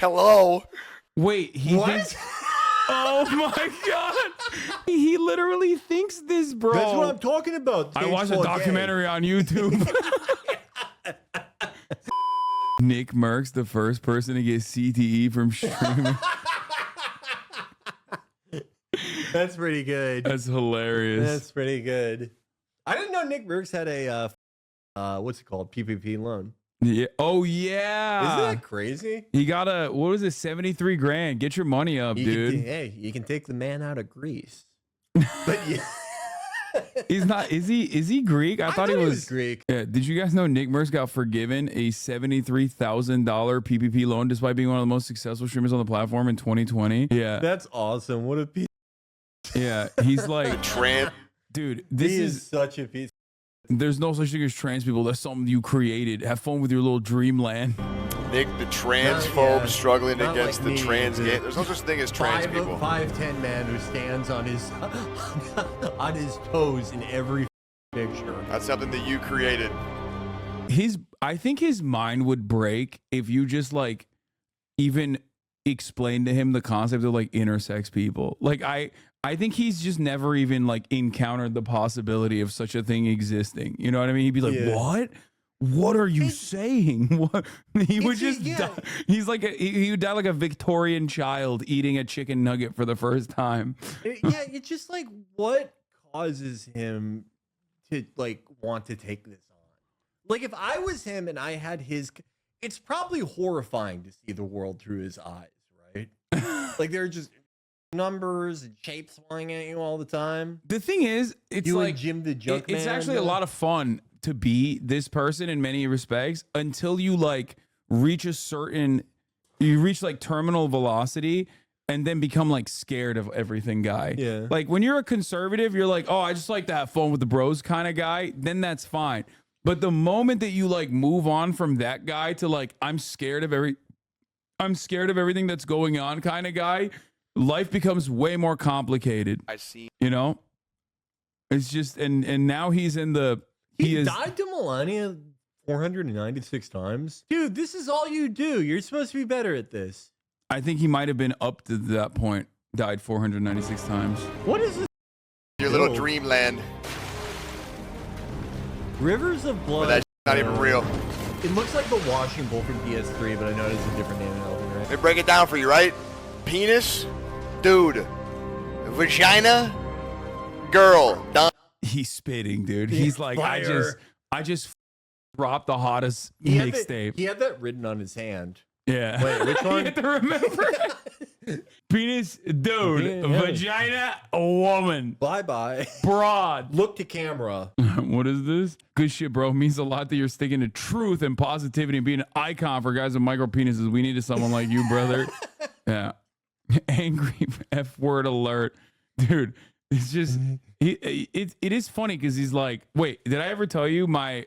Hello. Wait, he What? thinks. Oh my god, he literally thinks this, bro. That's what I'm talking about. I watched a documentary on YouTube. Nickmercs, the first person to get CTE from streaming. That's pretty good. That's hilarious. That's pretty good. I didn't know Nickmercs had a what's it called? PPP loan. Yeah. Oh yeah. Isn't that crazy? He got a, what was it, 73 grand. Get your money up, dude. Hey, you can take the man out of Greece. But yeah. He's not, is he Greek? I thought he was Greek. Yeah. Did you guys know Nickmercs got forgiven a $73,000 PPP loan despite being one of the most successful streamers on the platform in 2020? Yeah. That's awesome. What a piece. Yeah. He's like, Trans. dude, this is such a piece. there's no such thing as trans people. That's something you created. Have fun with your little dreamland. Nick, the transphobe struggling not against like the me, trans the gay. There's no such thing as trans people. 5'10" man who stands on his on his toes in every picture. That's something that you created. I think his mind would break if you just like even explain to him the concept of like intersex people. Like I think he's just never even like encountered the possibility of such a thing existing. You know what I mean? He'd be like, "What? What are you saying?" What? He would just die. He's like he would die like a Victorian child eating a chicken nugget for the first time. Yeah, it's just like what causes him to like want to take this on. Like if I was him and I had his, it's probably horrifying to see the world through his eyes, right? Like they're just numbers and shapes flying at you all the time. The thing is, it's you like and Jim the Junk it's Man, actually a lot of fun to be this person in many respects until you like reach like terminal velocity and then become like scared of everything guy. Yeah. Like when you're a conservative, you're like, oh, I just like to have fun with the bros kind of guy. Then that's fine. But the moment that you like move on from that guy to like, I'm scared of everything that's going on kind of guy, life becomes way more complicated. I see. You know, it's just, and now he's in the, he died to Melania 496 times. Dude, this is all you do. You're supposed to be better at this. I think he might have been up to that point, died 496 times. What is this? Your little dreamland. Rivers of Blood. But that's not even real. It looks like the washing bowl from PS3, but I know it's a different name. Right? Let me break it down for you, right? Penis, dude. Vagina, girl. Done. He's spitting, dude. He's like, Fire. I just dropped the hottest He had mixtape. He had that written on his hand. Yeah. Wait, which one? You have to remember. Penis, dude. Vagina, a woman. Bye-bye. Broad. Look to camera. What is this? Good shit, bro. It means a lot that you're sticking to truth and positivity and being an icon for guys with micro penises. We needed someone like you, brother. Yeah. Angry F word alert. Dude, it's just it is funny because he's like, wait, did I ever tell you my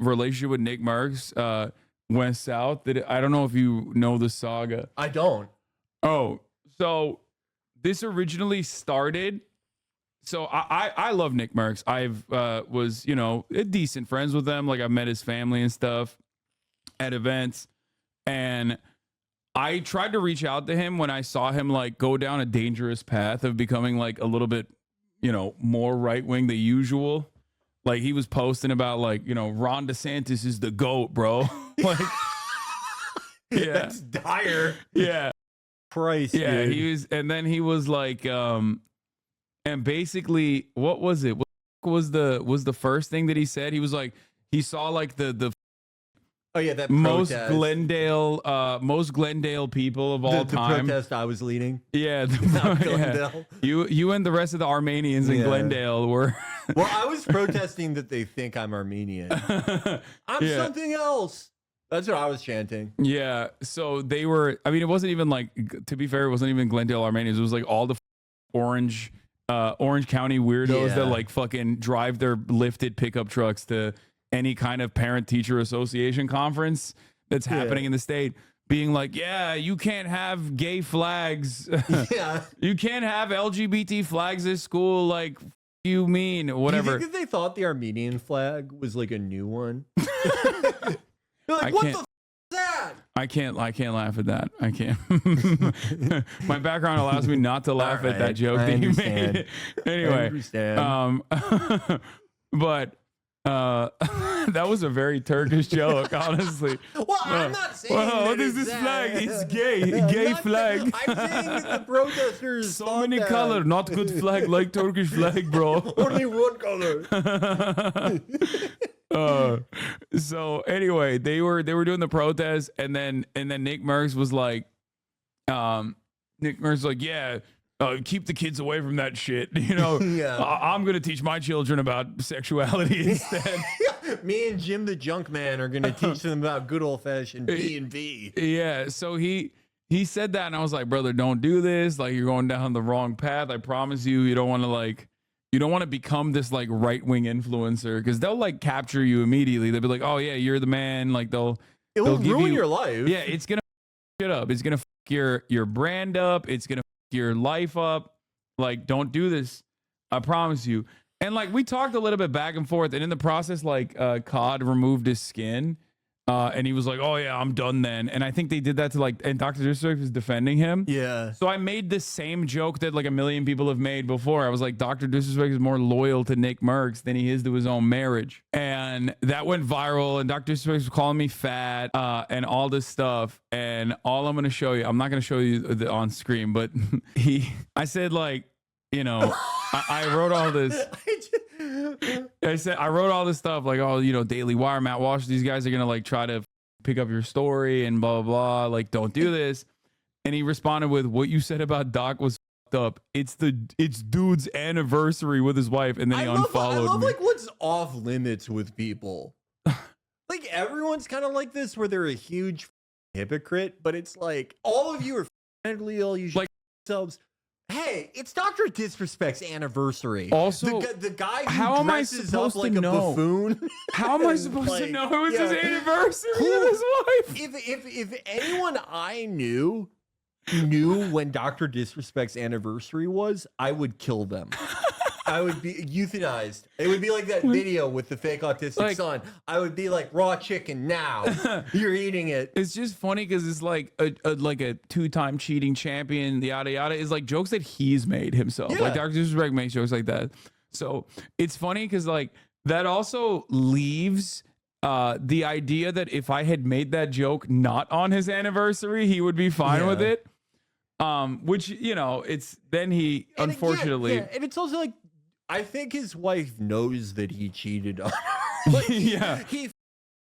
relationship with Nickmercs went south? I don't know if you know the saga. I don't. Oh, so this originally started. So I love Nickmercs. I've was, you know, decent friends with them. Like I've met his family and stuff at events. And I tried to reach out to him when I saw him like go down a dangerous path of becoming like a little bit, you know, more right wing than usual. Like he was posting about like, you know, Ron DeSantis is the GOAT, bro. Like, yeah, That's dire. yeah, Christ, yeah. dude. He was, and then he was like, and basically, what was it? What was the first thing that he said? He was like, he saw like the Oh yeah, that most protest. most Glendale people of all the time. protest I was leading. Yeah, Not yeah. Glendale. You and the rest of the Armenians in Yeah. Glendale were. Well, I was protesting that they think I'm Armenian. I'm Yeah. something else. That's what I was chanting. Yeah, so they were. I mean, it wasn't even like. To be fair, it wasn't even Glendale Armenians. It was like all the Orange County weirdos Yeah. that like fucking drive their lifted pickup trucks to any kind of parent teacher association conference that's happening in the state, being like, yeah, you can't have gay flags. Yeah. You can't have LGBT flags at school. Like, you mean whatever. Do you think that they thought the Armenian flag was like a new one? They're like, I what can't- the f is that? I can't laugh at that. I can't. My background allows me not to laugh at that joke that you made. Anyway, but that was a very Turkish joke, honestly. Well, I'm not saying what is this flag? It's gay. Gay flag. I'm saying that the protesters So many color, not good flag like Turkish flag, bro. Only one color. So anyway, they were doing the protest, and then Nickmercs was like, yeah, keep the kids away from that shit. You know, I'm gonna teach my children about sexuality instead. Me and Jim the Junk Man are gonna teach them about good old fashioned B&B. Yeah. So he said that, and I was like, brother, don't do this. Like, you're going down the wrong path. I promise you, you don't want to become this like right wing influencer, because they'll like capture you immediately. They'll be like, oh yeah, you're the man. Like they'll ruin your life. Yeah, it's gonna f- it up. It's gonna f- your brand up. It's gonna f- your life up. Like, don't do this. I promise you. And like, we talked a little bit back and forth, and in the process, like Cod removed his skin. And he was like, oh yeah, I'm done then. And I think they did that to like, and Dr. Disrespect was defending him. Yeah. So I made the same joke that like a million people have made before. I was like, Dr. Disrespect is more loyal to Nickmercs than he is to his own marriage. And that went viral, and Dr. Disrespect was calling me fat and all this stuff. And all I'm going to show you, I'm not going to show you on screen, but I said like, you know, I wrote all this. I wrote all this stuff like, oh, you know, Daily Wire, Matt Walsh, these guys are gonna like try to pick up your story and blah blah blah. Like, don't do this. And he responded with, what you said about Doc was fucked up. It's dude's anniversary with his wife, and then he unfollowed I love me. like what's off limits with people. Like, everyone's kind of like this, where they're a huge hypocrite, but it's like all of you are mentally ill. You should like yourselves. Hey, it's Dr. Disrespect's anniversary. Also, the guy who how am I dresses supposed up like to a know? buffoon. How am I supposed to know it was his anniversary with his wife? If anyone I knew when Dr. Disrespect's anniversary was, I would kill them. I would be euthanized. It would be like that video with the fake autistic son. I would be like, raw chicken now. You're eating it. It's just funny because it's like a 2-time cheating champion, yada yada. Is like jokes that he's made himself. Yeah. Like Dr. Disrespect makes jokes like that. So it's funny because like that also leaves the idea that if I had made that joke not on his anniversary, he would be fine with it. Which, you know, it's then he unfortunately. And it's also like, I think his wife knows that he cheated on her. Like, he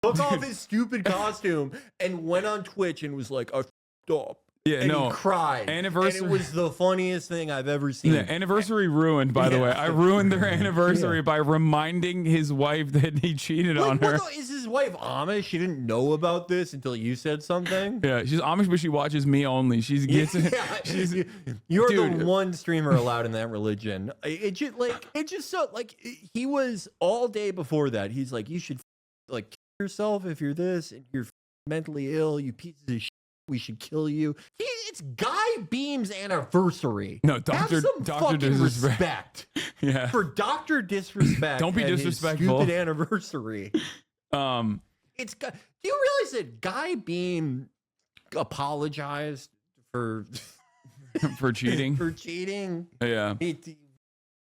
took off his stupid costume and went on Twitch and was like, I f***ed up. Yeah, and no. he cried. Anniversary. And it was the funniest thing I've ever seen. Yeah, anniversary ruined, by the way. I ruined their anniversary by reminding his wife that he cheated on her. Is his wife Amish? She didn't know about this until you said something? Yeah, she's Amish, but she watches me only. She gets it. You're Dude. the one streamer allowed in that religion. It just so like he was all day before that. He's like, you should like kill yourself if you're this and you're mentally ill. You pieces of shit. We should kill you. It's Guy Beam's anniversary. No, Dr. Disrespect. Yeah. For Dr. Disrespect. Don't be and disrespectful. His stupid anniversary. Do you realize that Guy Beam apologized for cheating? For cheating. Yeah. He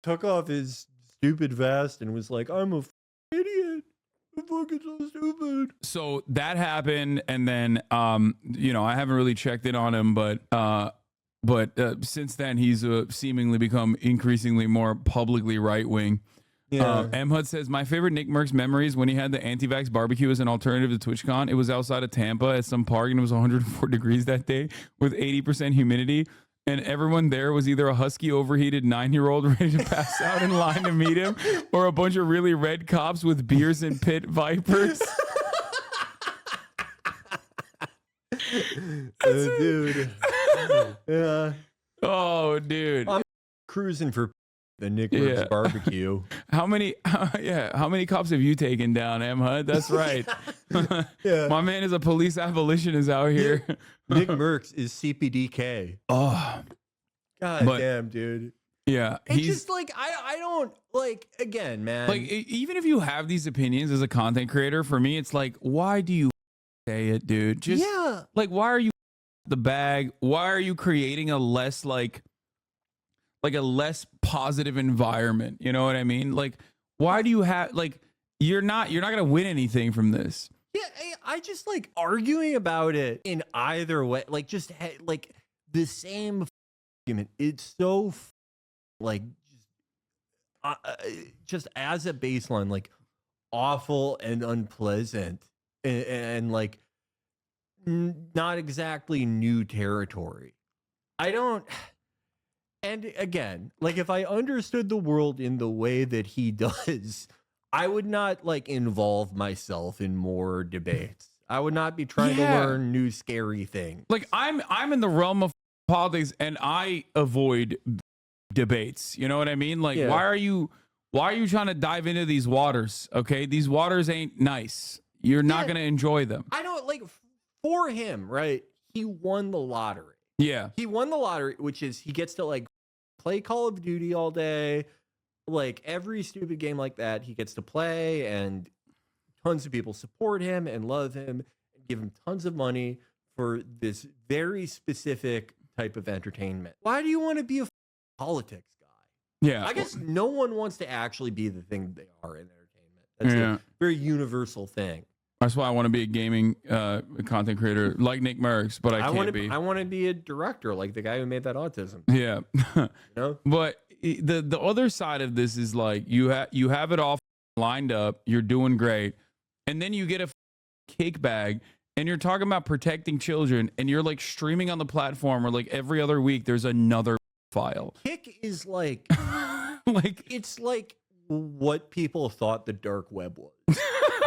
took off his stupid vest and was like, I'm a idiot. I'm fucking so stupid. So that happened, and then you know, I haven't really checked in on him, but since then he's seemingly become increasingly more publicly right wing. Yeah. M Hud says, my favorite Nickmercs memories when he had the anti-vax barbecue as an alternative to TwitchCon. It was outside of Tampa at some park, and it was 104 degrees that day with 80% humidity. And everyone there was either a husky, overheated 9-year-old ready to pass out in line to meet him, or a bunch of really red cops with beers and pit vipers. Dude. Yeah. Oh, dude. I'm cruising for the Nickmercs barbecue. How many cops have you taken down, M Hud? That's right. Yeah. My man is a police abolitionist out here. Nickmercs is CPDK. Oh. God damn, dude. Yeah. It's just like I don't like, again, man. Like, even if you have these opinions as a content creator, for me it's like, why do you say it, dude. Just like, why are you the bag? Why are you creating a less like a less positive environment? You know what I mean? Like, why do you have like you're not gonna win anything from this. Yeah, I just like arguing about it in either way, like just like the same argument. It's so like just as a baseline, like awful and unpleasant, and like not exactly new territory. I don't. And again, like if I understood the world in the way that he does, I would not like involve myself in more debates. I would not be trying to learn new scary things. Like I'm in the realm of politics and I avoid debates. You know what I mean? Like why are you trying to dive into these waters? Okay, these waters ain't nice. You're not gonna enjoy them. I don't like for him, right? He won the lottery. Yeah, he won the lottery, which is he gets to like play Call of Duty all day. Like every stupid game like that, he gets to play, and tons of people support him and love him and give him tons of money for this very specific type of entertainment. Why do you want to be a politics guy? Yeah, I guess no one wants to actually be the thing they are in entertainment. That's a very universal thing. That's why I want to be a gaming content creator like Nickmercs, but I can't be. I want to be a director like the guy who made that Autism. Yeah, you know? But the other side of this is like you have it all lined up, you're doing great, and then you get a cake bag, and you're talking about protecting children, and you're like streaming on the platform where like every other week there's another file. Kick is like, like it's like what people thought the dark web was.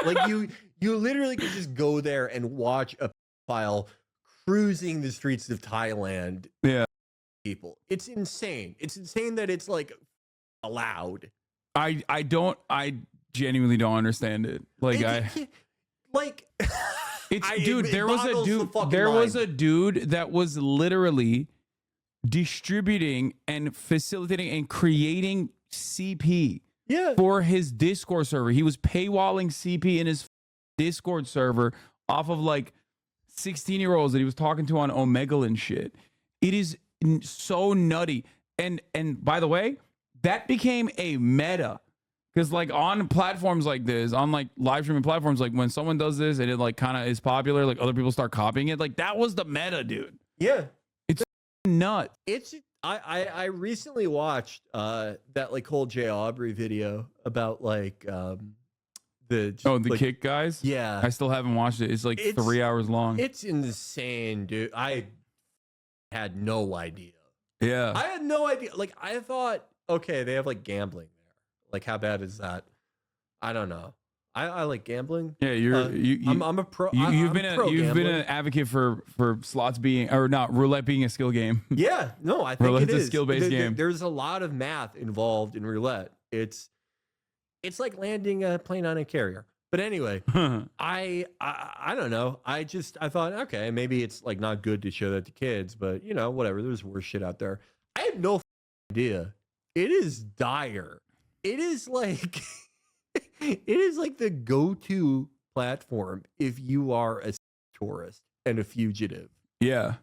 Like you literally could just go there and watch a file cruising the streets of Thailand. Yeah. People. It's insane. It's insane that it's like allowed. I genuinely don't understand it. Like dude, there was a dude that was literally distributing and facilitating and creating CP for his Discord server. He was paywalling CP in his Discord server off of like 16-year-olds that he was talking to on Omegle and shit. It is so nutty. And by the way, that became a meta, because like on platforms like this, on like live streaming platforms, like when someone does this and it like kind of is popular, like other people start copying it. Like that was the meta, dude. Yeah, it's nuts. It's I recently watched that like whole Jay Aubrey video about like the kick guys. Yeah, I still haven't watched it. It's like 3 hours long. It's insane, dude. I had no idea. Yeah, I had no idea. Like I thought, okay, they have like gambling there. Like how bad is that? I don't know. I like gambling. Yeah, I'm a pro. You've been an advocate for slots being, or not, roulette being a skill game. Yeah, no, I think roulette's it is a skill-based game. There's a lot of math involved in roulette. It's like landing a plane on a carrier. But anyway, I don't know. I thought, okay, maybe it's like not good to show that to kids, but you know, whatever. There's worse shit out there. I have no idea. It is dire. It is like it is like the go-to platform if you are a tourist and a fugitive. Yeah,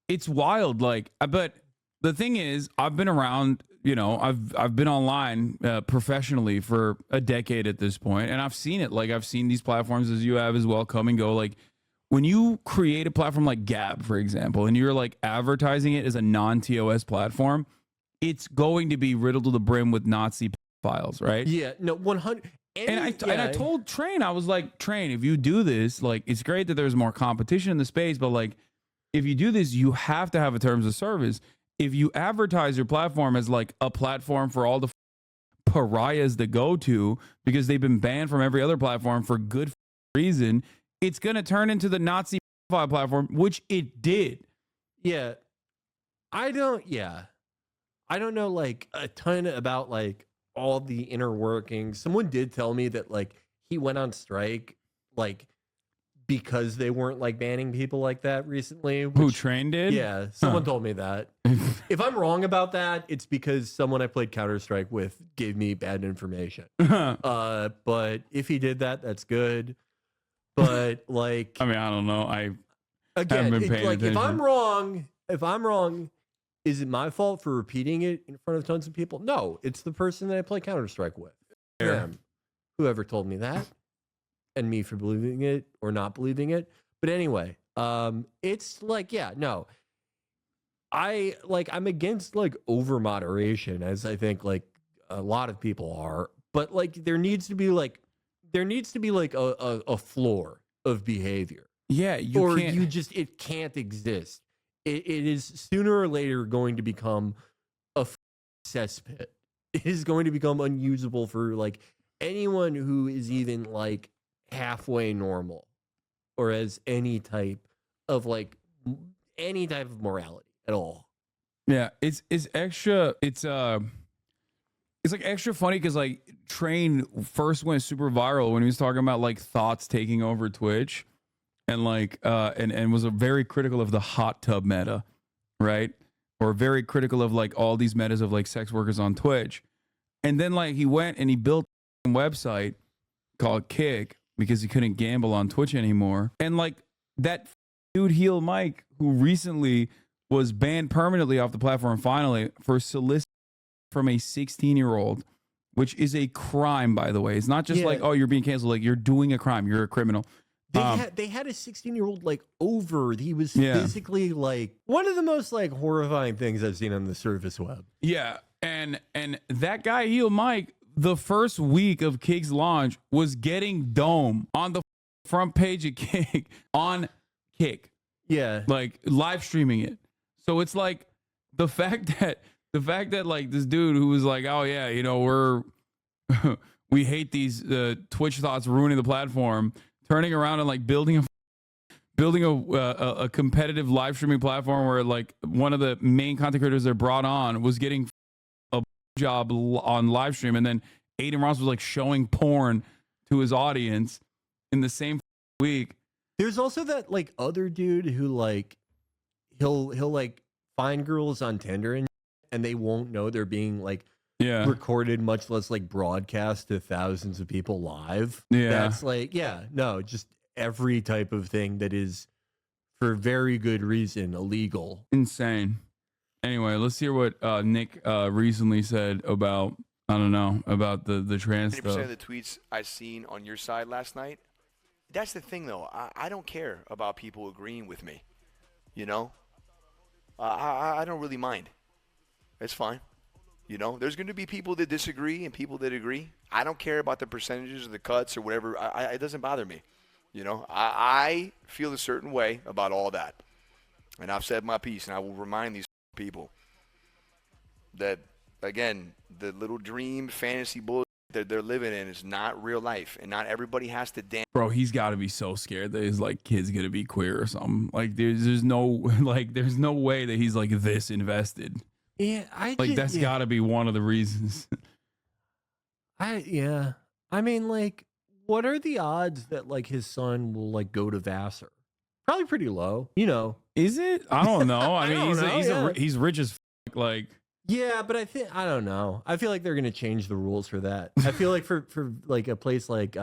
it's wild. Like, but the thing is, I've been around. You know, I've been online professionally for a decade at this point, and I've seen it. Like I've seen these platforms, as you have as well, come and go. Like when you create a platform like Gab, for example, and you're like advertising it as a non-TOS platform, it's going to be riddled to the brim with Nazi files, right? Yeah, no, 100. And I told Train, I was like, Train, if you do this, like, it's great that there's more competition in the space, but like, if you do this, you have to have a terms of service. If you advertise your platform as like a platform for all the pariahs to go to because they've been banned from every other platform for good reason, it's going to turn into the Nazi platform, which it did. Yeah. I don't know like a ton about like all the inner workings. Someone did tell me that like he went on strike like because they weren't like banning people like that recently. Who Train did? Yeah, someone told me that. If I'm wrong about that, it's because someone I played Counter-Strike with gave me bad information. But if he did that, that's good. But like, I mean, I don't know. I again, haven't been it's paying like attention. if I'm wrong, is it my fault for repeating it in front of tons of people? No, it's the person that I play Counter-Strike with. Fair. Them. Whoever told me that, and me for believing it or not believing it. But anyway, it's like, yeah, no. I'm against like over moderation, as I think like a lot of people are. But like there needs to be like a floor of behavior. Yeah, it can't exist. It is sooner or later going to become a cesspit. It is going to become unusable for like anyone who is even like halfway normal or has any type of morality at all. Yeah, it's extra. It's like extra funny because like Train first went super viral when he was talking about like thoughts taking over Twitch, and like and was very critical of the hot tub meta, right? Or very critical of like all these metas of like sex workers on Twitch, and then like he went and he built a website called Kick because he couldn't gamble on Twitch anymore, and like that dude Heel Mike who recently was banned permanently off the platform finally for soliciting from a 16-year-old, which is a crime, by the way. It's not just like, oh, you're being canceled. Like, you're doing a crime. You're a criminal. They had a 16-year-old like over. He was physically like one of the most like horrifying things I've seen on the surface web. Yeah, and that guy Heel Mike, the first week of Kick's launch, was getting dome on the front page of Kick on Kick. Yeah, like live streaming it. So it's like the fact that like this dude who was like, oh yeah, you know, we hate these Twitch thoughts ruining the platform, turning around and like building a competitive live streaming platform where like one of the main content creators that brought on was getting a job on live stream, and then Aiden Ross was like showing porn to his audience in the same week. There's also that like other dude who like he'll like find girls on Tinder and they won't know they're being like recorded, much less like broadcast to thousands of people live. Yeah, that's like just every type of thing that is for very good reason illegal. Insane. Anyway, let's hear what Nick recently said about about the trans 90% stuff. of the tweets I seen on your side last night. That's the thing, though. I don't care about people agreeing with me. You know, I don't really mind. It's fine. You know, there's going to be people that disagree and people that agree. I don't care about the percentages or the cuts or whatever. It doesn't bother me. You know, I feel a certain way about all that. And I've said my piece, and I will remind these people that, again, the little dream fantasy bullshit that they're living in is not real life, and not everybody has to dance. Bro, he's got to be so scared that his like kid's gonna be queer or something. Like there's no way that he's like this invested. Yeah, that's got to be one of the reasons. I mean, like, what are the odds that like his son will like go to Vassar? Probably pretty low, you know. Is it? I don't know. I mean, he's rich as fuck, like. Yeah, but I don't know. I feel like they're gonna change the rules for that. I feel like for like a place like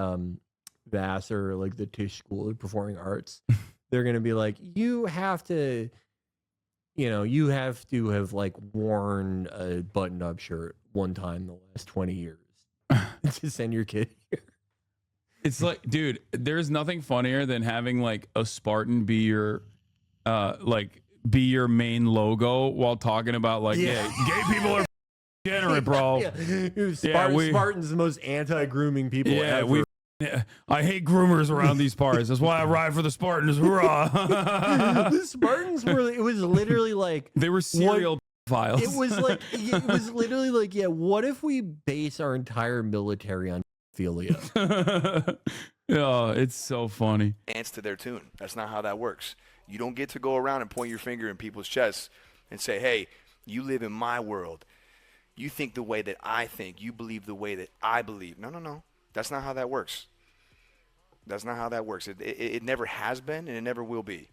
Vassar or like the Tisch School of Performing Arts, they're gonna be like, you have to have like worn a button-up shirt one time in the last 20 years to send your kid here. It's like, dude, there's nothing funnier than having like a Spartan be your main logo while talking about like, gay people are degenerate, bro. Spartan's the most anti-grooming people ever. I hate groomers around these parts. That's why I ride for the Spartans. Hoorah! The Spartans it was literally like they were serial files. It was literally like, what if we base our entire military on philia? Oh, it's so funny. Dance to their tune. That's not how that works. You don't get to go around and point your finger in people's chests and say, hey, you live in my world. You think the way that I think. You believe the way that I believe. No. That's not how that works. That's not how that works. It never has been, and it never will be.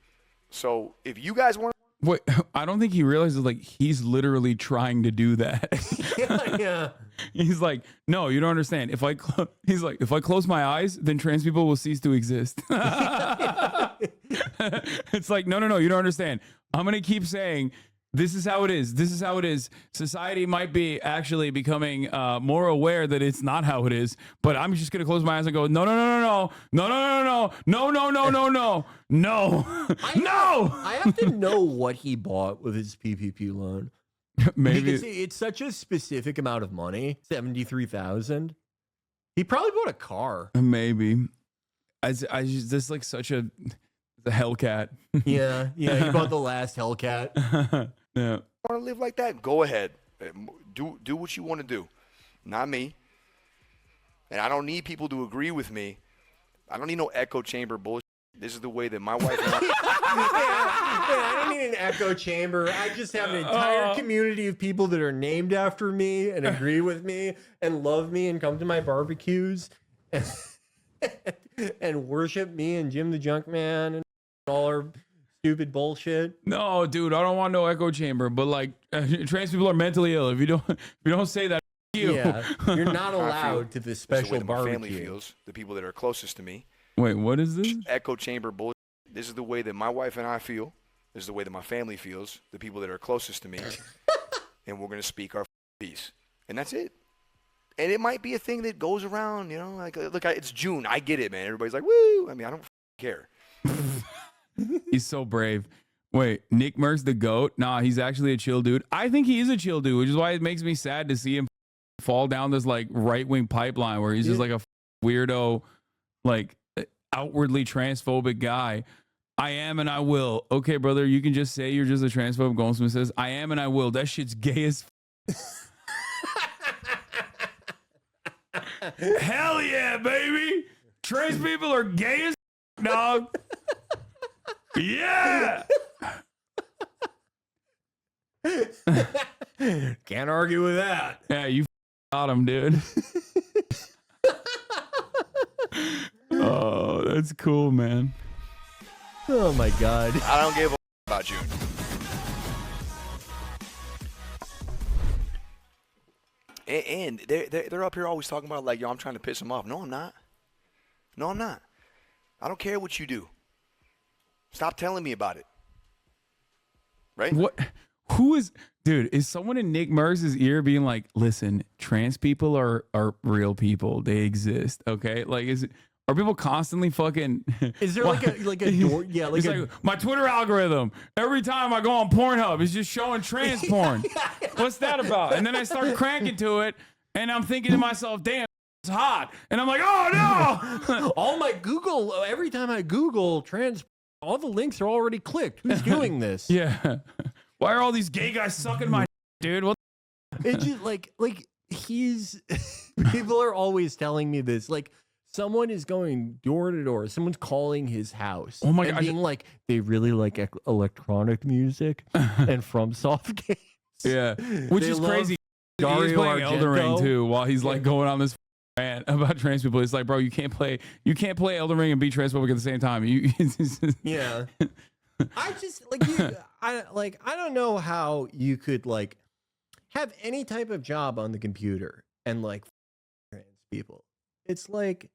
So if you guys want Wait, I don't think he realizes like he's literally trying to do that. Yeah. He's like, no, you don't understand. If I he's like, if I close my eyes, then trans people will cease to exist. It's like, no, you don't understand. I'm gonna keep saying, this is how it is. This is how it is. Society might be actually becoming more aware that it's not how it is, but I'm just gonna close my eyes and go, no. I have to know what he bought with his PPP loan. Maybe Because it's such a specific amount of money, 73,000. He probably bought a car. maybe. I just this like such a the Hellcat. Yeah, he bought the last Hellcat. Yeah. Want to live like that? Go ahead. Do what you want to do. Not me. And I don't need people to agree with me. I don't need no echo chamber bullshit. This is the way that my wife and I don't need an echo chamber. I just have an entire community of people that are named after me and agree with me and love me and come to my barbecues and worship me and Jim the Junk Man and all our stupid bullshit. No, dude, I don't want no echo chamber. But like, trans people are mentally ill. If you don't say that, you. Yeah, you're not allowed to this this is the way special that my family barbecue. feels. The people that are closest to me. Wait, what is this? Echo chamber bullshit. This is the way that my wife and I feel. This is the way that my family feels. The people that are closest to me. And we're gonna speak our piece. And that's it. And it might be a thing that goes around, you know, like, look, it's June. I get it, man. Everybody's like, woo. I mean, I don't care. He's so brave. Wait, Nickmercs the GOAT? Nah, he's actually a chill dude. I think he is a chill dude, which is why it makes me sad to see him fall down this like right-wing pipeline where he's just like a weirdo, like outwardly transphobic guy. I am and I will. Okay, brother, you can just say you're just a transphobe. Goldsmith says, I am and I will. That shit's gay as hell yeah, baby. Trans people are gay as dog. Yeah. Can't argue with that. Yeah, you got him, dude. Oh, that's cool, man. Oh my God. I don't give a about you. And they're up here always talking about like, yo, I'm trying to piss them off. No, I'm not. No, I'm not. I don't care what you do. Stop telling me about it. Right? What? Who is, dude? Is someone in Nickmercs' ear being like, "Listen, trans people are real people. They exist." Okay, like, are people constantly fucking? Is there like a door? Yeah, like, it's like my Twitter algorithm. Every time I go on Pornhub, it's just showing trans porn. What's that about? And then I start cranking to it, and I'm thinking to myself, "Damn, it's hot." And I'm like, "Oh no!" all my Google, every time I Google trans, all the links are already clicked. Who's doing this? Yeah. Why are all these gay guys sucking my dude? What? It's just like he's. People are always telling me this. Like, someone is going door to door. Someone's calling his house. Oh my and God. being like, they really like electronic music and from soft games. Yeah, which They is love crazy. He's Dario playing Elden Ring Argento. too while he's like going on this rant about trans people. It's like, bro, you can't play Elden Ring and be transphobic at the same time. Yeah. I just I don't know how you could like have any type of job on the computer and like trans people. It's like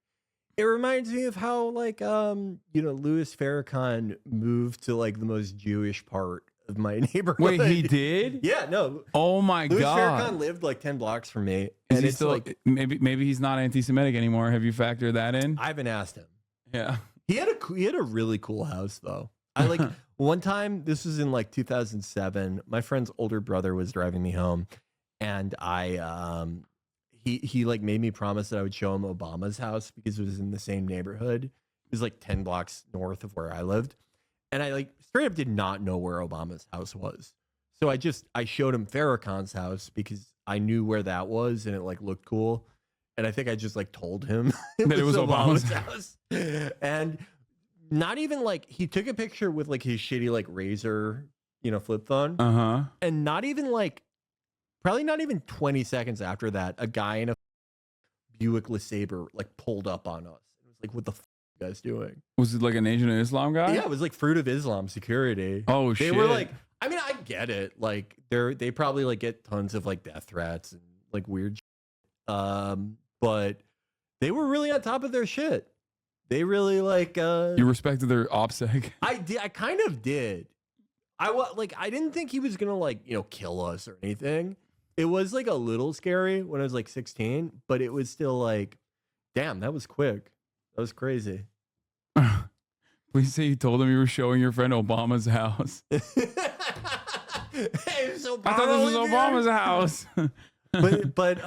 it reminds me of how like Louis Farrakhan moved to like the most Jewish part of my neighborhood. Wait, he did? Yeah, no. Oh my Louis God. Farrakhan lived like 10 blocks from me. Is And he it's still like maybe he's not anti-Semitic anymore? Have you factored that in? I haven't asked him. Yeah. He had a really cool house though. I like one time, this was in like 2007. My friend's older brother was driving me home, and he like made me promise that I would show him Obama's house because it was in the same neighborhood. It was like 10 blocks north of where I lived, and I like straight up did not know where Obama's house was. So I showed him Farrakhan's house because I knew where that was, and it like looked cool. And I think I just like told him That it was Obama's house, and. Not even like he took a picture with like his shitty like Razor, flip phone. And not even like probably not even 20 seconds after that, a guy in a Buick LeSabre like pulled up on us. It was like, what the are you guys doing? Was it like a Nation of Islam guy? Yeah, it was like Fruit of Islam security. Oh They shit. were like, I mean, I get it. Like they probably like get tons of like death threats and like weird shit. But they were really on top of their shit. They really like You respected their OPSEC. I kind of did. I didn't think he was gonna like, kill us or anything. It was like a little scary when I was like 16, but it was still like, damn, that was quick. That was crazy. Please say you told him you were showing your friend Obama's house. Hey, I thought this was Obama's house. but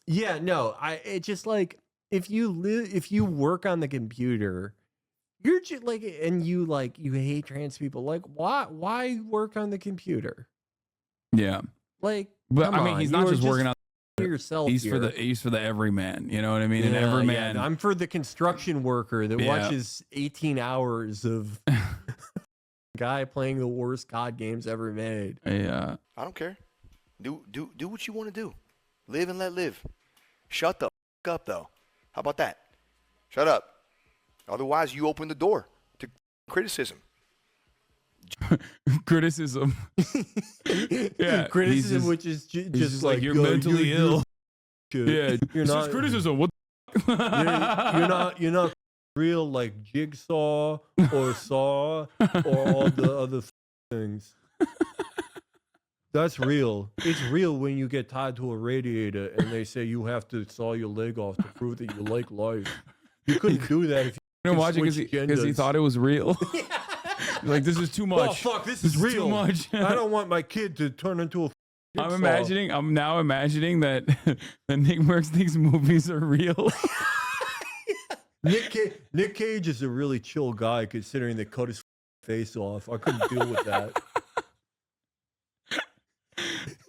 yeah, no, it just like if you work on the computer, you're just like, and you hate trans people, like why work on the computer? Yeah, like, but I mean, he's not just working on yourself. He's for the everyman. You know what I mean? And everyman. Yeah, I'm for the construction worker that watches 18 hours of guy playing the worst COD games ever made. Yeah, I don't care. Do what you want to do. Live and let live. Shut the f- up, though. How about that? Shut up. Otherwise, you open the door to criticism. Criticism. Yeah, criticism, which is just like you're mentally ill. Yeah, you're it's not just criticism. What? you're not real like Jigsaw or Saw or all the other things. That's real. It's real when you get tied to a radiator and they say you have to saw your leg off to prove that you like life. You couldn't do that if you didn't watch it because he thought it was real. Like, this is too much. Oh fuck, this is real. Too much. I don't want my kid to turn into a I'm now imagining that Nickmercs thinks movies are real. Nick Cage is a really chill guy considering they cut his face off. I couldn't deal with that.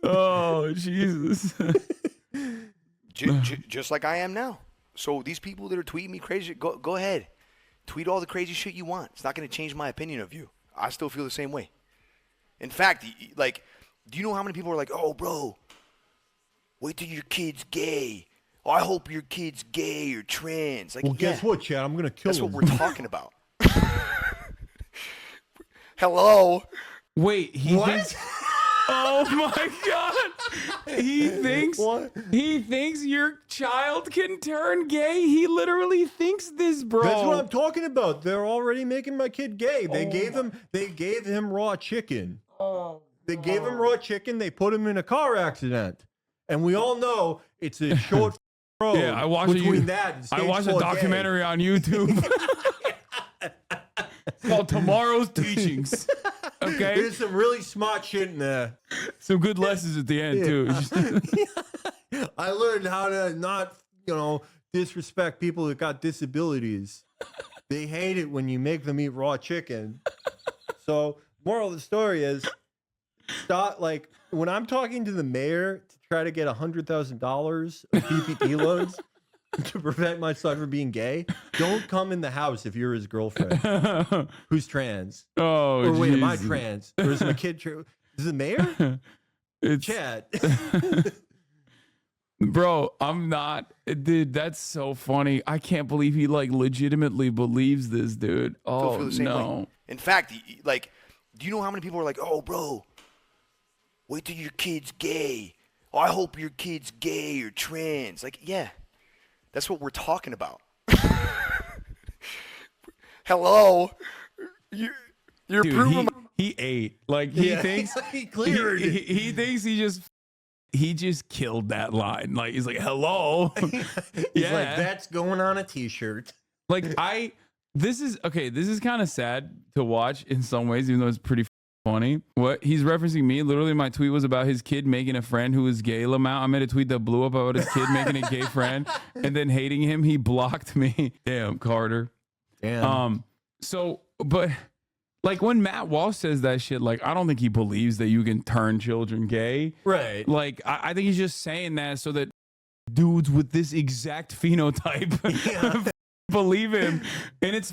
Oh, Jesus. Just like I am now. So these people that are tweeting me crazy, go ahead. Tweet all the crazy shit you want. It's not going to change my opinion of you. I still feel the same way. In fact, like, do you know how many people are like, oh, bro, wait till your kid's gay. Oh, I hope your kid's gay or trans. Like, well, guess what, Chad? I'm going to kill him. That's what we're talking about. Hello? Wait, what? Oh my God! He thinks your child can turn gay. He literally thinks this, bro. That's what I'm talking about. They're already making my kid gay. They gave him raw chicken. They gave him raw chicken. They put him in a car accident, and we all know it's a short road. Yeah, I watched a documentary on YouTube. It's called Tomorrow's Teachings. Okay, there's some really smart shit in there. Some good lessons at the end too. I learned how to not, disrespect people that got disabilities. They hate it when you make them eat raw chicken. So, moral of the story is, stop. Like, when I'm talking to the mayor to try to get $100,000 of PPP loans to prevent my son from being gay, don't come in the house if you're his girlfriend who's trans. Oh, or wait, Jesus. am I trans? Or is my kid trans? Is it the mayor? It's Chad. Bro, I'm not. Dude, that's so funny. I can't believe he like legitimately believes this, dude. Oh, no. Way. In fact, like, do you know how many people are like, oh, bro, wait till your kid's gay. Oh, I hope your kid's gay or trans. Like, yeah. That's what we're talking about. Hello? You're dude, proving he ate. Like, he thinks he cleared. He thinks he just killed that line. Like, he's like, hello. He's like, that's going on a t-shirt. Like, this is kind of sad to watch in some ways, even though it's pretty funny. What he's referencing me, literally my tweet was about his kid making a friend who was gay. Lamau, I made a tweet that blew up about his kid making a gay friend and then hating him. He blocked me. Damn, Carter. Damn. So, but like when Matt Walsh says that shit, like, I don't think he believes that you can turn children gay. Right. Like, I think he's just saying that so that dudes with this exact phenotype believe him. And it's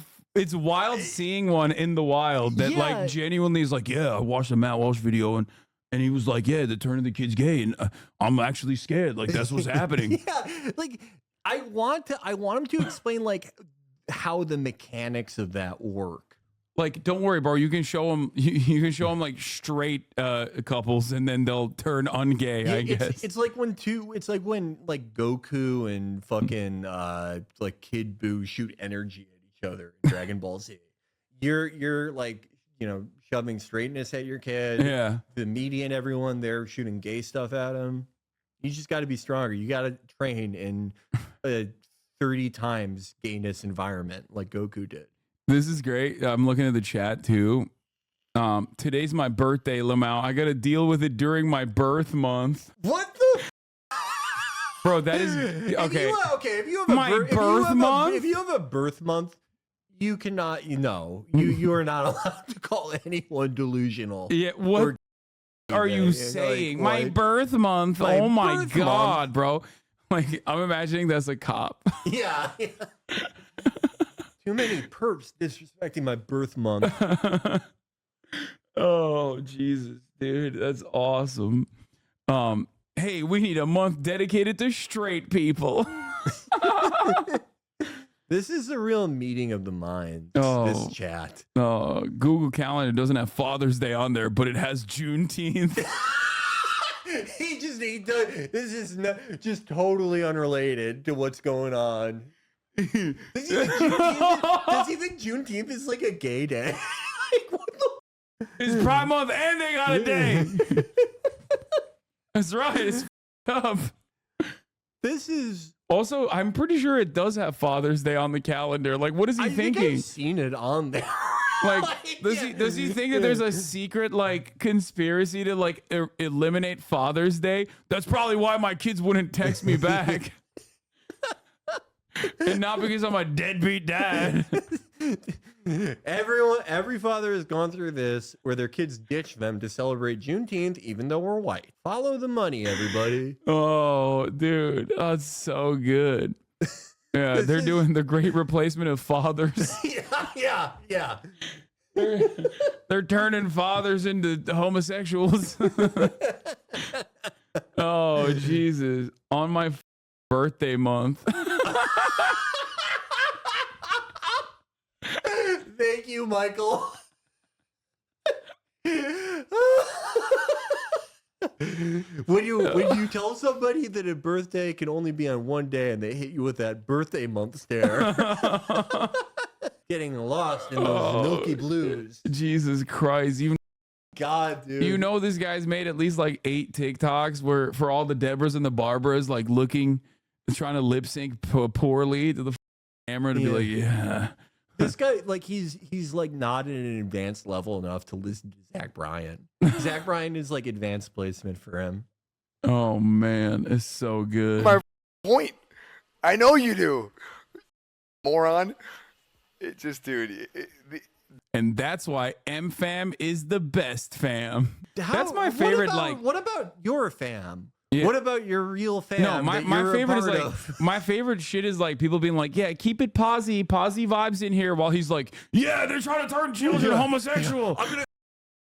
wild seeing one in the wild that like genuinely is like, yeah, I watched a Matt Walsh video and he was like, yeah, they're turning the kids gay and I'm actually scared. Like, that's what's happening. Yeah. Like, I want him to explain like how the mechanics of that work. Like, don't worry, bro. You can show them. You can show them like straight couples, and then they'll turn ungay. I guess it's like when like Goku and fucking like Kid Buu shoot energy at each other in Dragon Ball Z. You're like, you know, shoving straightness at your kid. Yeah. The media and everyone, they're shooting gay stuff at him. You just got to be stronger. You got to train in a 30 times gayness environment like Goku did. This is great. I'm looking at the chat too. Today's my birthday, Lamau. I got to deal with it during my birth month. What the? Bro, that is okay. If you have a birth month, if you have a birth month, you cannot. You are not allowed to call anyone delusional. Yeah. What are you saying? Like, my birth month. Oh my god, bro. Like, I'm imagining that's a cop. Yeah. Too many perps disrespecting my birth month. Oh, Jesus, dude. That's awesome. Hey, we need a month dedicated to straight people. This is a real meeting of the minds, this chat. Google Calendar doesn't have Father's Day on there, but it has Juneteenth. This is just totally unrelated to what's going on. Does he think Juneteenth is like a gay day? Like, what the? It's Pride Month and they got a day. That's right. It's up. This is also, I'm pretty sure it does have Father's Day on the calendar. Like, what is he thinking? Think I've seen it on there. Like, does he think that there's a secret like conspiracy to like eliminate Father's Day? That's probably why my kids wouldn't text me back. And not because I'm a deadbeat dad. Every father has gone through this where their kids ditch them to celebrate Juneteenth, even though we're white. Follow the money, everybody. Oh, dude, that's so good. Yeah, they're doing the great replacement of fathers. Yeah. They're turning fathers into homosexuals. Oh, Jesus. On my birthday month. Thank you, Michael. When you tell somebody that a birthday can only be on one day and they hit you with that birthday month stare, getting lost in those milky blues. Jesus Christ. God, dude. You know this guy's made at least like 8 TikToks where for all the Debras and the Barbaras like trying to lip sync poorly to the camera to be like, yeah. This guy, like, he's like not in an advanced level enough to listen to Zach Bryan. Zach Bryan is like advanced placement for him. Oh man, it's so good. My point. I know you do, moron. It just, dude. And that's why M-Fam is the best fam. That's my favorite. What about your fam? Yeah. What about your real fam? No, my favorite is like my favorite shit is like people being like, yeah, keep it posy vibes in here, while he's like, yeah, they're trying to turn children homosexual. I'm gonna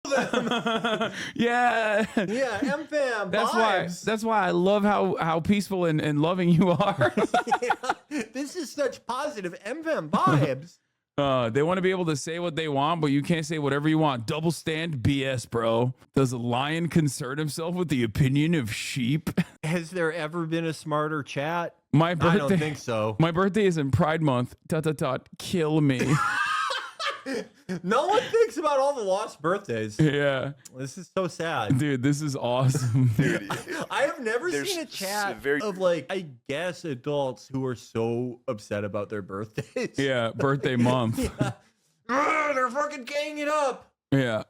them. Yeah, M-Fam. That's why I love how peaceful and loving you are. Yeah, this is such positive M-Fam vibes. They want to be able to say what they want, but you can't say whatever you want. Double stand BS, bro. Does a lion concern himself with the opinion of sheep? Has there ever been a smarter chat? My birthday, I don't think so. My birthday is in Pride Month. Kill me. No one thinks about all the lost birthdays. Yeah. This is so sad. Dude, this is awesome. Dude, I have never seen a chat of like, I guess, adults who are so upset about their birthdays. Yeah, birthday month. Yeah. They're fucking ganging it up. Yeah.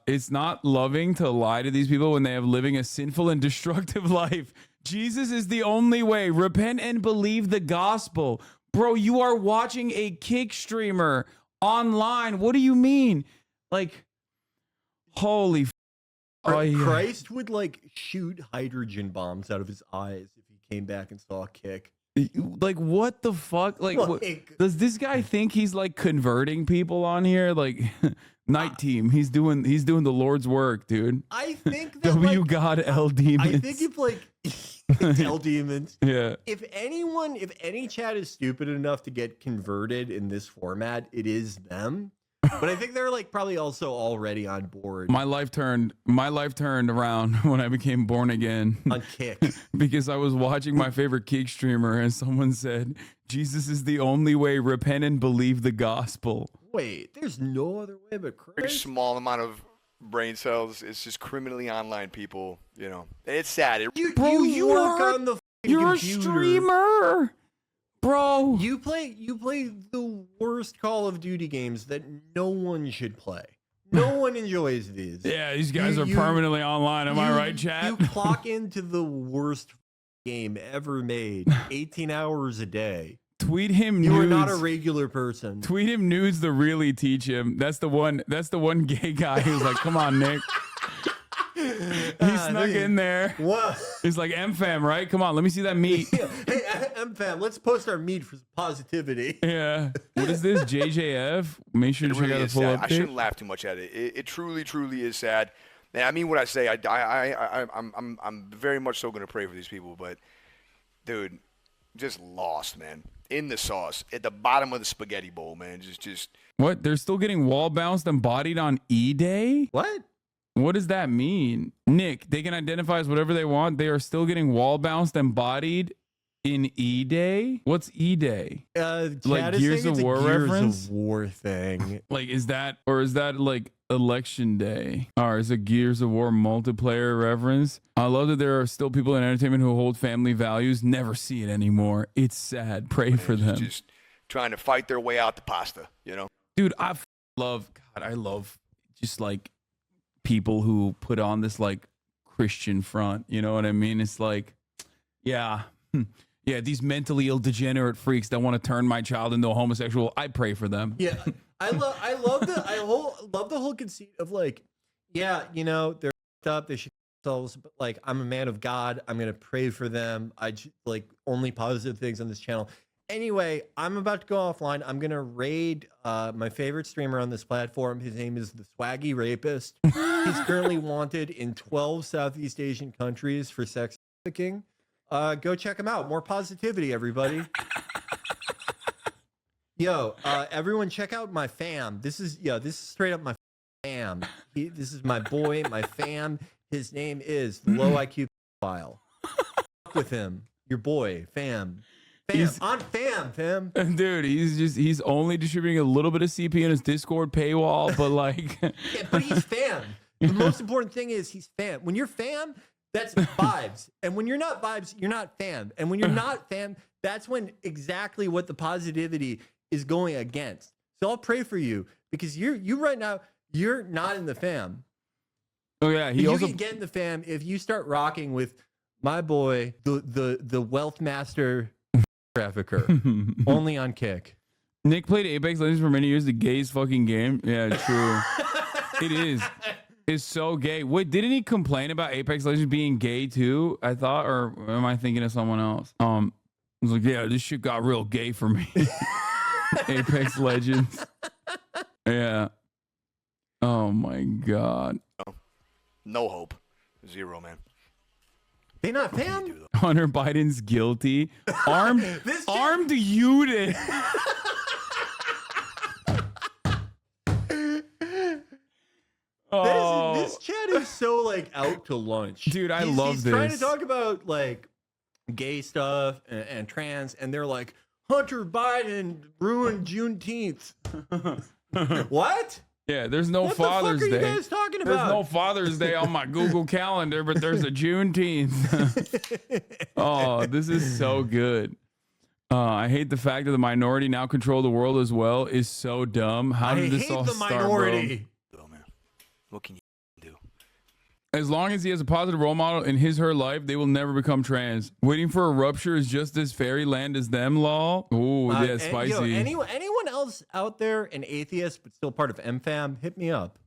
It's not loving to lie to these people when they have living a sinful and destructive life. Jesus is the only way. Repent and believe the gospel. Bro, you are watching a kick streamer online. What do you mean? Like, holy Christ would like shoot hydrogen bombs out of his eyes if he came back and saw a kick. Like, what the fuck? Like, does this guy think he's like converting people on here? Like, night team, he's doing the Lord's work, dude. I think that God L demons. I think if like L demons. Yeah. If any chat is stupid enough to get converted in this format, it is them. But I think they're like probably also already on board My life turned around when I became born again on Kick. because I was watching my favorite Kick streamer and someone said, Jesus is the only way, repent and believe the gospel. Wait, there's no other way but Very Christ? small amount of brain cells. It's just criminally online people, you know. It's sad. Bro, you work are- on the You're computer. a streamer, bro. You play the worst Call of Duty games that no one should play. No one enjoys these. Yeah, these guys You- are you- permanently online. Am I right, chat? You clock into the worst game ever made, 18 hours a day. Tweet him You nudes. are not a regular person. Tweet him nudes to really teach him. That's the one gay guy who's like, come on, Nick. He snuck in there. What? He's like, M-fam, right? Come on, let me see that meat. Hey, M-Fam, let's post our meat for positivity. Yeah. What is this? JJF? Make sure to It check really out the is full sad. I shouldn't update. laugh too much at it. It truly, truly is sad. And I mean what I say. I'm very much so going to pray for these people. But, dude, just lost, man. In the sauce, at the bottom of the spaghetti bowl, man. Just. What? They're still getting wall bounced and bodied on E-Day? What? What does that mean? Nick, they can identify as whatever they want. They are still getting wall bounced and bodied in E-Day? What's E-Day? Like Gears of War reference? Of War thing. Like, is that like Election Day? Or is it Gears of War multiplayer reference? I love that there are still people in entertainment who hold family values. Never see it anymore. It's sad. Pray for them. Just trying to fight their way out the pasta, you know? Dude, I love just like people who put on this like Christian front. You know what I mean? It's like, yeah. Yeah, these mentally ill degenerate freaks that want to turn my child into a homosexual. I pray for them. Yeah, I love the whole conceit of like, yeah, you know, they're up, they should themselves, but like, I'm a man of God, I'm gonna pray for them. Like only positive things on this channel. Anyway, I'm about to go offline. I'm gonna raid my favorite streamer on this platform. His name is the Swaggy Rapist. He's currently wanted in 12 Southeast Asian countries for sex trafficking. Go check him out. More positivity, everybody. Yo, everyone check out my fam. This is straight up my fam. This is my boy, my fam. His name is Low IQ File. With him. Your boy, fam. Fam. Dude, he's only distributing a little bit of CP in his Discord paywall, but like Yeah, but he's fam. The most important thing is he's fam. When you're fam, that's vibes. And when you're not vibes, you're not fam. And when you're not fam, that's when exactly what the positivity is going against. So I'll pray for you because you right now, you're not in the fam. oh yeah, he You also can get in the fam if you start rocking with my boy, the wealth master trafficker, only on Kick. Nick played Apex Legends for many years, the gayest fucking game. Yeah, true. It is. It's so gay. Wait, didn't he complain about Apex Legends being gay too? I thought, or am I thinking of someone else? I was like, yeah, this shit got real gay for me. Apex Legends. Yeah. Oh my god. No hope. Zero, man. They not fam? Hunter Biden's guilty. Armed unit. This chat is so like out to lunch. Dude, I love he's trying to this. talk about like gay stuff and trans, and they're like, Hunter Biden ruined Juneteenth. What? Yeah, there's no What Father's the fuck are Day. you guys talking There's about? no Father's Day on my Google Calendar, but there's a Juneteenth. Oh, this is so good. I hate the fact that the minority now control the world as well is so dumb. How I did this hate all the start, bro? Oh, man. What can you do? As long as he has a positive role model in her life, they will never become trans. Waiting for a rupture is just as fairyland as them, lol. Oh, yeah, And, spicy. yo, anyone else out there, an atheist but still part of MFAM, hit me up.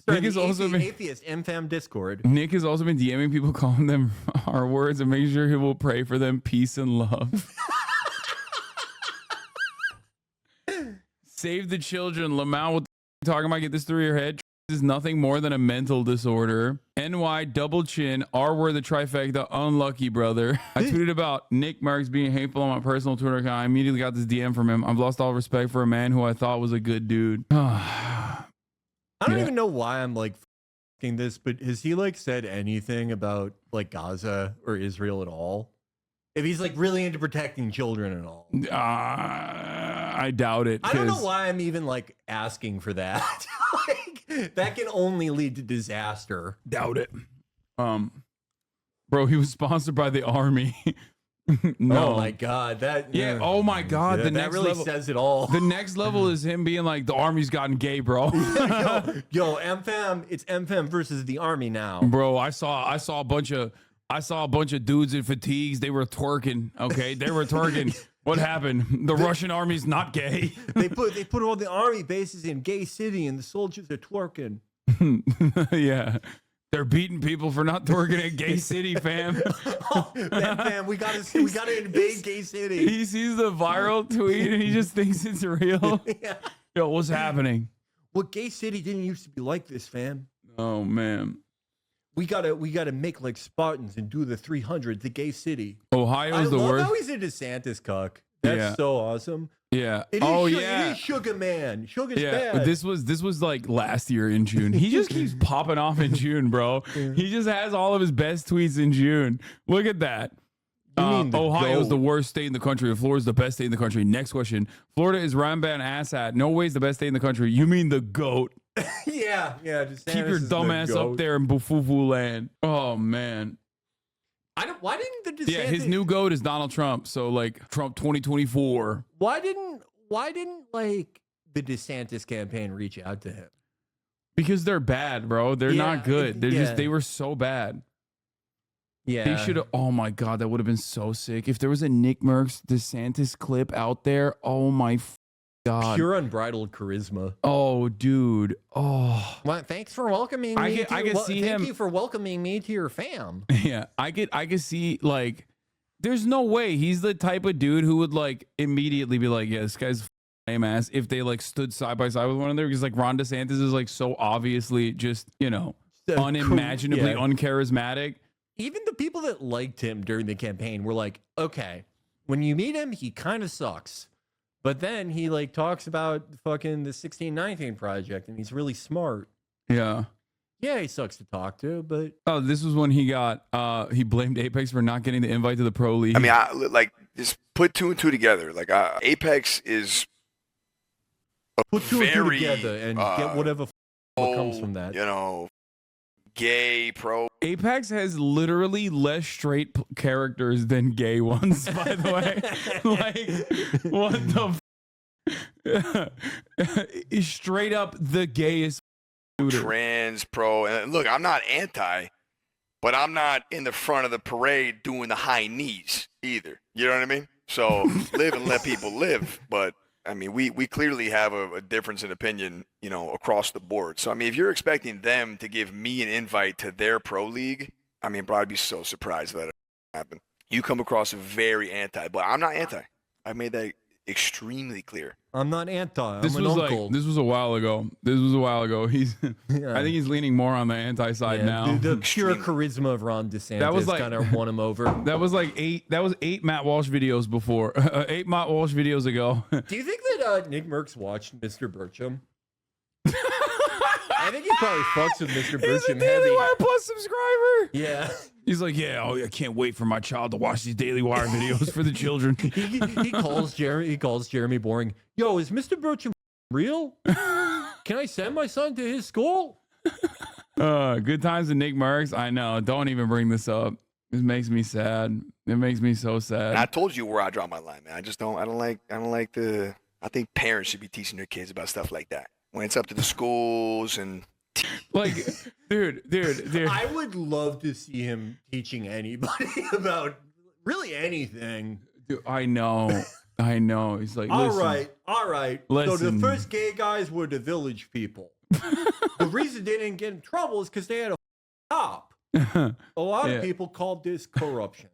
Nick has also been atheist MFAM Discord. Nick has also been DMing people, calling them our words, and making sure he will pray for them peace and love. Save the children, Lamau. What the talking about? Get this through your head. is nothing more than a mental disorder. NY double chin, R word the trifecta, unlucky brother. I tweeted about Nickmercs being hateful on my personal Twitter account. I immediately got this DM from him. I've lost all respect for a man who I thought was a good dude. I don't even know why I'm like f***ing this, but has he like said anything about like Gaza or Israel at all? If he's like really into protecting children and all. I doubt it. I don't know why I'm even like asking for that. Like, that can only lead to disaster. Doubt it. Bro, he was sponsored by the army. No. Oh my god, that yeah. Oh my god, yeah, the that next really level says it all. The next level is him being like, the army's gotten gay, bro. yo, MFAM, it's MFAM versus the army now. Bro, I saw a bunch of dudes in fatigues. They were twerking. Okay, they were twerking. What happened? The Russian army's not gay. They put all the army bases in Gay City, and the soldiers are twerking. Yeah. They're beating people for not twerking at Gay City, fam. Fam, we gotta invade Gay City. He sees the viral tweet and he just thinks it's real. Yeah. Yo, what's happening? Well, Gay City didn't used to be like this, fam. Oh man. We gotta make like Spartans and do the 300 to Gay City. Ohio's the I love worst. how he's a DeSantis cuck. That's so awesome. Yeah. It is Sugar Man. Sugar's bad. But this was like last year in June. He just keeps popping off in June, bro. Yeah. He just has all of his best tweets in June. Look at that. Ohio's the worst state in the country. Florida's the best state in the country. Next question. Florida is Ramban asshat. No way's the best state in the country. You mean the GOAT? Yeah. Keep your dumb ass up there in Bufufu land. Oh man. Why didn't the DeSantis... Yeah, his new GOAT is Donald Trump. So like Trump 2024. Why didn't like the DeSantis campaign reach out to him? Because they're bad, bro. They're not good. They were so bad. Yeah. They should have. Oh my god, that would have been so sick if there was a Nickmercs DeSantis clip out there. Oh my god. Pure unbridled charisma. Oh, dude. Oh. Well, thanks for welcoming me. Thank you for welcoming me to your fam. Yeah, I could see like. There's no way he's the type of dude who would like immediately be like, yeah, this guy's lame ass if they like stood side by side with one another, because like Ron DeSantis is like so obviously just, unimaginably uncharismatic. Even the people that liked him during the campaign were like, okay, when you meet him, he kind of sucks. But then he like talks about fucking the 1619 project and he's really smart. Yeah. Yeah, he sucks to talk to, but... Oh, this was when he blamed Apex for not getting the invite to the Pro League. I mean, just put two and two together. Like, Apex is put two and two together and get whatever comes from that. Gay pro. Apex has literally less straight characters than gay ones, by the way. Like, what the straight up the gayest shooter. Trans pro. And look, I'm not anti, but I'm not in the front of the parade doing the high knees either. You know what I mean? So live and let people live. But I mean, we clearly have a difference in opinion, across the board. So I mean, if you're expecting them to give me an invite to their pro league, I mean, bro, I'd be so surprised that it happened. You come across very anti, but I'm not anti. I made that extremely clear. I'm not anti. This was a while ago. He's I think he's leaning more on the anti side now. The pure charisma of Ron DeSantis kind of won him over. That was eight Matt Walsh videos before. 8 Matt Walsh videos ago. Do you think that Nickmercs watched Mr. Burcham? I think he probably fucks with Mr. Burcham. He's a Daily Wire Plus subscriber. Yeah. He's like, I can't wait for my child to watch these Daily Wire videos for the children. He calls Jeremy Boring. Yo, is Mr. Burcham real? Can I send my son to his school? Good times with Nickmercs. I know. Don't even bring this up. It makes me sad. It makes me so sad. And I told you where I draw my line, man. I think parents should be teaching their kids about stuff like that. When it's up to the schools and like, dude. I would love to see him teaching anybody about really anything. Dude, I know. He's like, all right. Listen. So the first gay guys were the village people. The reason they didn't get in trouble is because they had a top. A lot of people called this corruption.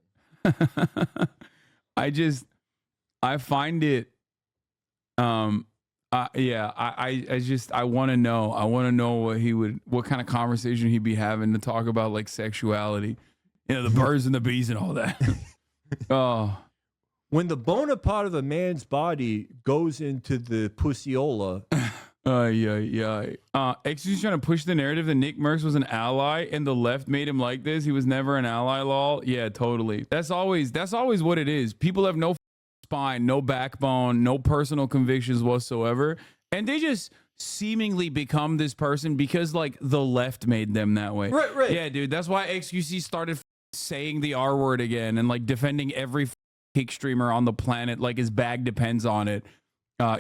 I find it Yeah, I want to know. I want to know what kind of conversation he'd be having to talk about like sexuality, the birds and the bees and all that. Oh, When the bona part of a man's body goes into the pussiola. XQ's trying to push the narrative that Nickmercs was an ally and the left made him like this. He was never an ally, lol. Yeah, totally. That's always what it is. People have no spine, no backbone, no personal convictions whatsoever. And they just seemingly become this person because like the left made them that way. Right. Yeah, dude. That's why XQC started saying the R word again and like defending every kick streamer on the planet like his bag depends on it.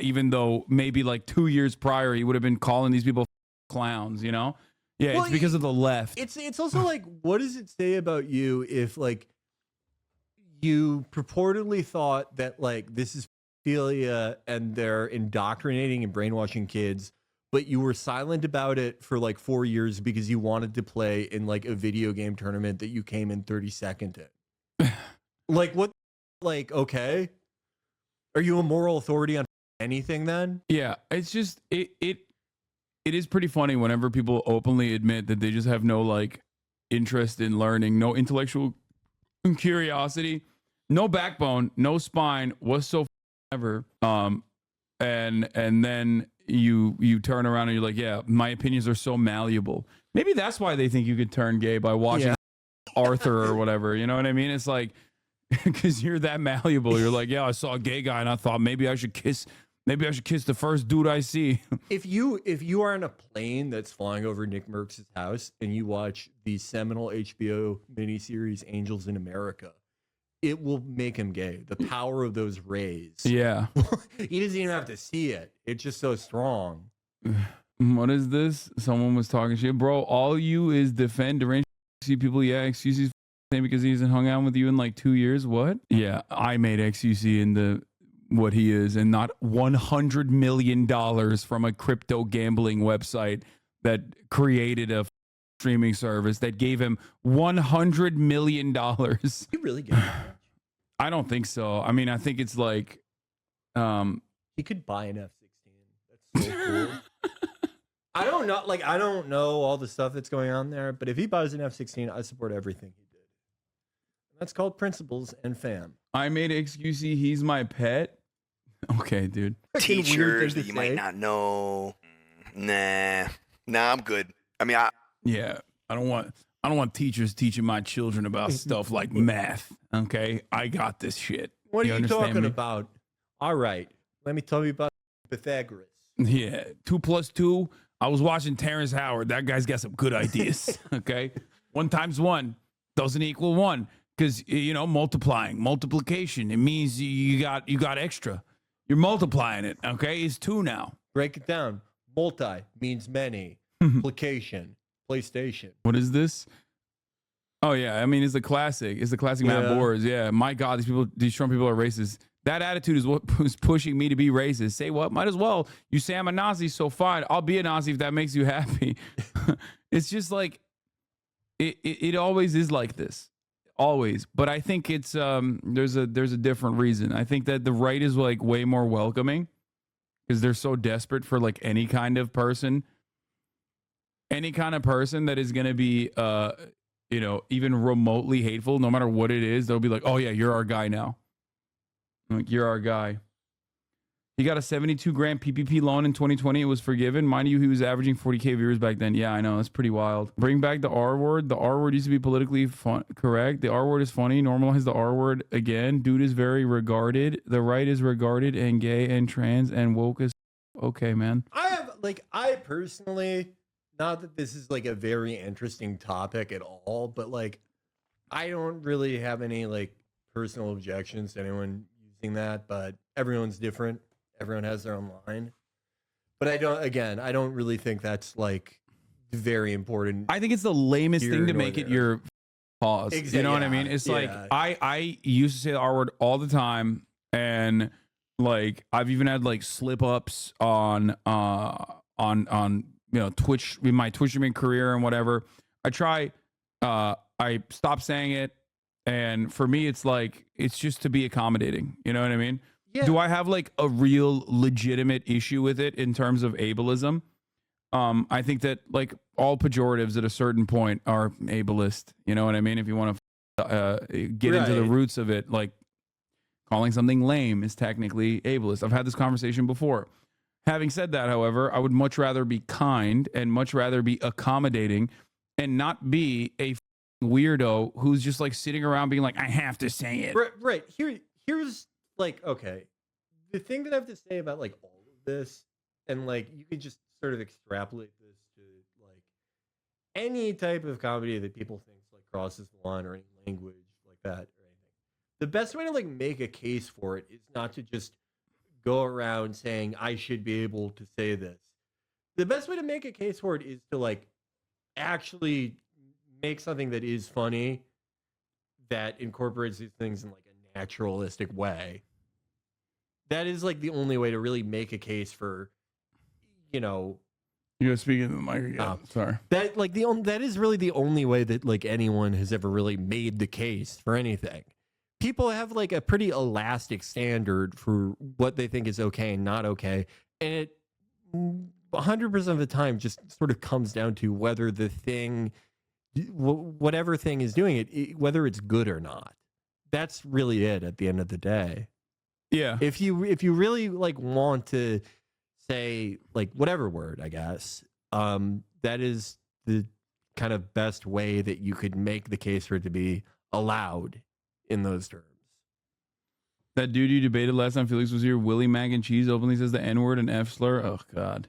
Even though maybe like 2 years prior he would have been calling these people clowns, Yeah, well, it's because of the left. It's also like, what does it say about you if like you purportedly thought that like this is pedophilia and they're indoctrinating and brainwashing kids, but you were silent about it for like 4 years because you wanted to play in like a video game tournament that you came in 32nd in? Like what? Like, okay, are you a moral authority on anything then? Yeah, it's just it is pretty funny whenever people openly admit that they just have no like interest in learning, no intellectual curiosity, no backbone, no spine whatsoever. And then you turn around and you're like, yeah, my opinions are so malleable. Maybe that's why they think you could turn gay by watching Arthur or whatever. You know what I mean? It's like because you're that malleable. You're like, yeah, I saw a gay guy and I thought maybe I should kiss the first dude I see. If you are on a plane that's flying over Nickmercs' house and you watch the seminal HBO miniseries Angels in America, it will make him gay. The power of those rays. Yeah. He doesn't even have to see it. It's just so strong. What is this? Someone was talking shit. Bro, all you is defend deranged people. Yeah, excuse me because he hasn't hung out with you in like 2 years. What? Yeah, I made XUC into what he is and not $100 million from a crypto gambling website that created a streaming service that gave him $100 million. You really get that? I don't think so. I mean, I think it's like he could buy an F-16. That's so cool. I don't know all the stuff that's going on there, but if he buys an F-16, I support everything he did. That's called principles and fam. I made XQC, he's my pet. Okay, dude. Teachers that you might not know. Nah, I'm good. I mean, I don't want teachers teaching my children about stuff like math. Okay, I got this shit. What are you talking about? All right, let me tell you about Pythagoras. Yeah, 2 + 2. I was watching Terrence Howard. That guy's got some good ideas. Okay, 1 × 1 doesn't equal 1 because multiplication. It means you got extra. You're multiplying it. Okay, it's 2 now. Break it down. Multi means many. Multiplication. PlayStation. What is this? Oh yeah, I mean it's the classic. It's the classic Matt Boers. Yeah, my God, these Trump people are racist. That attitude is what was pushing me to be racist. Say what? Might as well. You say I'm a Nazi, so fine. I'll be a Nazi if that makes you happy. It's just like it always is like this. Always. But I think it's there's a different reason. I think that the right is like way more welcoming because they're so desperate for like any kind of person that is going to be even remotely hateful, no matter what it is. They'll be like, oh yeah, you're our guy now. Like, you're our guy. He got a 72 grand PPP loan in 2020. It was forgiven. Mind you, he was averaging 40K viewers back then. Yeah, I know. That's pretty wild. Bring back the R word. The R word used to be politically correct. The R word is funny. Normalize the R word again. Dude is very regarded. The right is regarded and gay and trans and woke as. Okay, man. I personally, not that this is like a very interesting topic at all, but like, I don't really have any like personal objections to anyone using that, but everyone's different. Everyone has their own line. But I don't really think that's like very important. I think it's the lamest thing to make it your cause. Exactly. You know what I mean? It's like I used to say the R word all the time, and like I've even had like slip ups on Twitch in my Twitch streaming career and whatever. I stop saying it, and for me it's like it's just to be accommodating. You know what I mean? Do I have like a real legitimate issue with it in terms of ableism? I think that like all pejoratives at a certain point are ableist. You know what I mean? If you want to get into the roots of it, like calling something lame is technically ableist. I've had this conversation before. Having said that, however, I would much rather be kind and much rather be accommodating and not be a weirdo who's just like sitting around being like, I have to say it. Right. Here's like, okay, the thing that I have to say about like all of this, and like you could just sort of extrapolate this to like any type of comedy that people think like crosses the line or any language like that or anything. The best way to like make a case for it is not to just go around saying I should be able to say this. The best way to make a case for it is to like actually make something that is funny that incorporates these things in like a naturalistic way. That is like the only way to really make a case for, you know, you're speaking to the mic again. Sorry. That like that is really the only way that like anyone has ever really made the case for anything. People have like a pretty elastic standard for what they think is okay and not okay, and it 100% of the time just sort of comes down to whether the thing, whatever thing is doing it, whether it's good or not. That's really it at the end of the day. Yeah. If you really like want to say like whatever word, I guess, that is the kind of best way that you could make the case for it to be allowed in those terms. That dude you debated last time Felix was here, Willie Mac and Cheese, openly says the N-word and F slur. Oh God.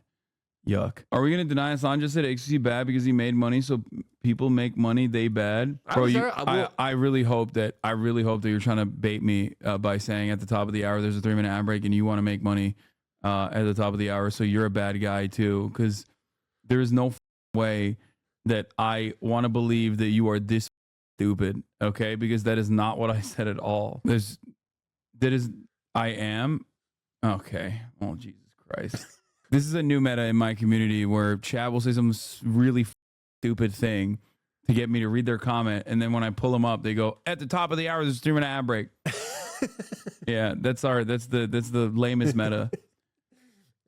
Yuck. Are we gonna deny Assange just said HCC bad because he made money, so people make money, they bad? Bro, I really hope that you're trying to bait me by saying at the top of the hour there's a 3-minute ad break and you want to make money at the top of the hour, so you're a bad guy too, because there is no way that I want to believe that you are this stupid, okay? Because that is not what I said at all. I am okay. Oh Jesus Christ. This is a new meta in my community where Chad will say some really stupid thing to get me to read their comment, and then when I pull them up, they go, at the top of the hour, there's a 3-minute ad break. Yeah, that's the lamest meta.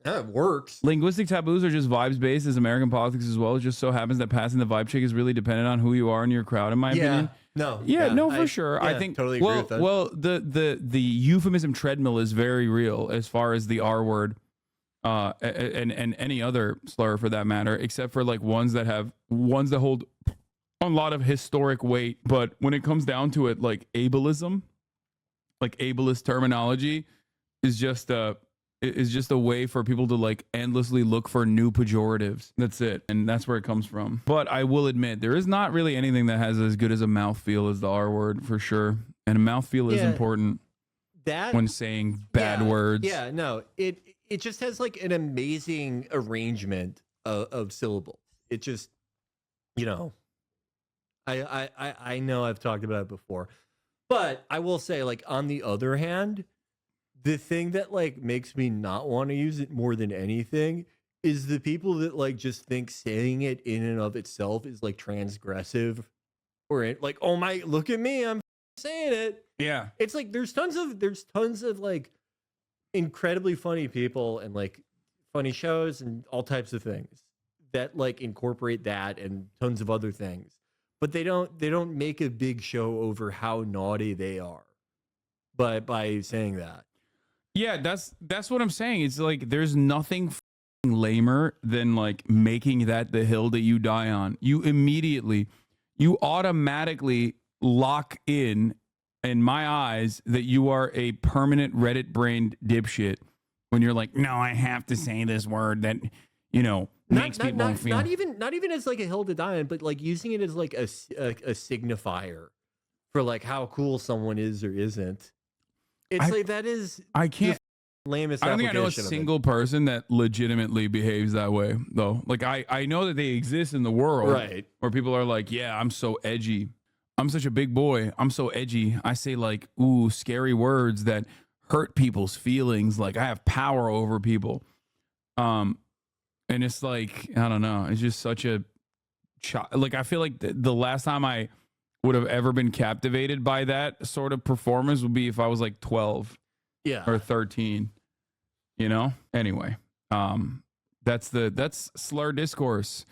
That works. Linguistic taboos are just vibes based as American politics as well. It just so happens that passing the vibe check is really dependent on who you are in your crowd, in my opinion. For sure. Yeah, I think totally agree with that. Well, the euphemism treadmill is very real as far as the R word. And any other slur for that matter, except for like ones that hold a lot of historic weight. But when it comes down to it, like ableism, like ableist terminology is just a way for people to like endlessly look for new pejoratives. That's it. And that's where it comes from. But I will admit there is not really anything that has as good as a mouthfeel as the R word for sure. And a mouthfeel is important when saying bad words. Yeah, no, it just has like an amazing arrangement of syllables. It just, you know, I know I've talked about it before, but I will say, like, on the other hand, the thing that like makes me not want to use it more than anything is the people that like just think saying it in and of itself is like transgressive, or like, oh my, look at me, I'm saying it. Yeah, it's like there's tons of like incredibly funny people and like funny shows and all types of things that like incorporate that and tons of other things, but they don't make a big show over how naughty they are by saying that. Yeah, that's what I'm saying. It's like there's nothing lamer than like making that the hill that you die on. You automatically lock in my eyes, that you are a permanent Reddit brained dipshit when you're like, no, I have to say this word that, you know, makes people feel. Not even as like a hill to die on, but like using it as like a signifier for like how cool someone is or isn't. It's like that is I can't lamest. I don't think I know a single person that legitimately behaves that way though. Like I know that they exist in the world, right, where people are like, yeah, I'm so edgy. I'm such a big boy. I'm so edgy. I say like, ooh, scary words that hurt people's feelings. Like I have power over people. And it's like, I don't know. It's just such a like, I feel like the last time I would have ever been captivated by that sort of performance would be if I was like 12. Yeah. or 13. You know. Anyway, that's Slur discourse.